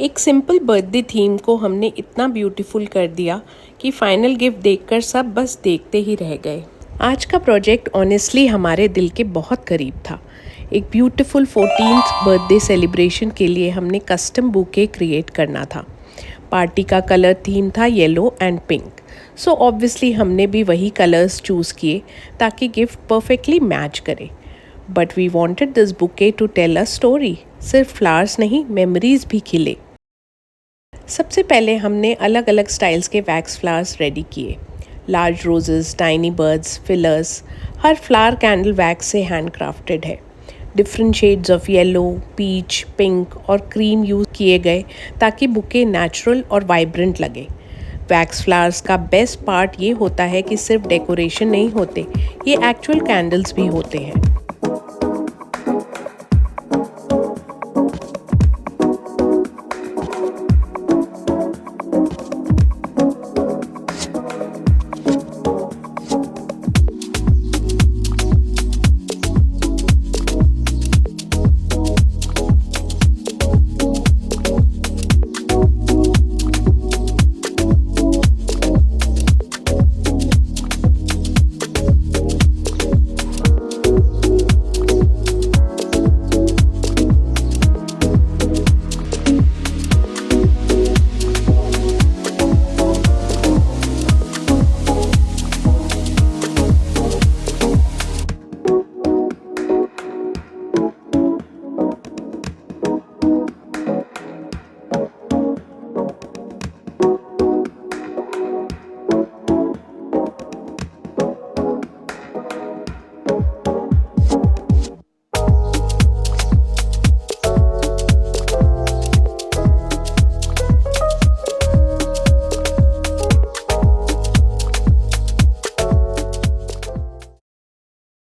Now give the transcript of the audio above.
एक simple birthday theme को हमने इतना ब्यूटीफुल कर दिया कि फाइनल गिफ्ट देखकर सब बस देखते ही रह गए। आज का प्रोजेक्ट ऑनेस्टली हमारे दिल के बहुत करीब था। एक ब्यूटीफुल 14th बर्थडे सेलिब्रेशन के लिए हमने कस्टम बुके क्रिएट करना था। पार्टी का कलर थीम था yellow and pink, so obviously हमने भी वही कलर्स चूज़ किए ताकि गिफ्ट परफेक्टली मैच करे। But we wanted this bouquet to tell a story. सिर्फ फ्लावर्स नहीं, मेमोरीज भी खिले। सबसे पहले हमने अलग अलग स्टाइल्स के वैक्स फ्लावर्स रेडी किए। Large roses, tiny birds, fillers. हर फ्लावर कैंडल वैक्स से हैंडक्राफ्टेड है। Different shades of yellow, peach, pink और क्रीम यूज़ किए गए ताकि बुके नेचुरल और वाइब्रेंट लगे। वैक्स फ्लावर्स का बेस्ट पार्ट ये होता है कि सिर्फ डेकोरेशन नहीं होते, ये एक्चुअल कैंडल्स भी होते हैं।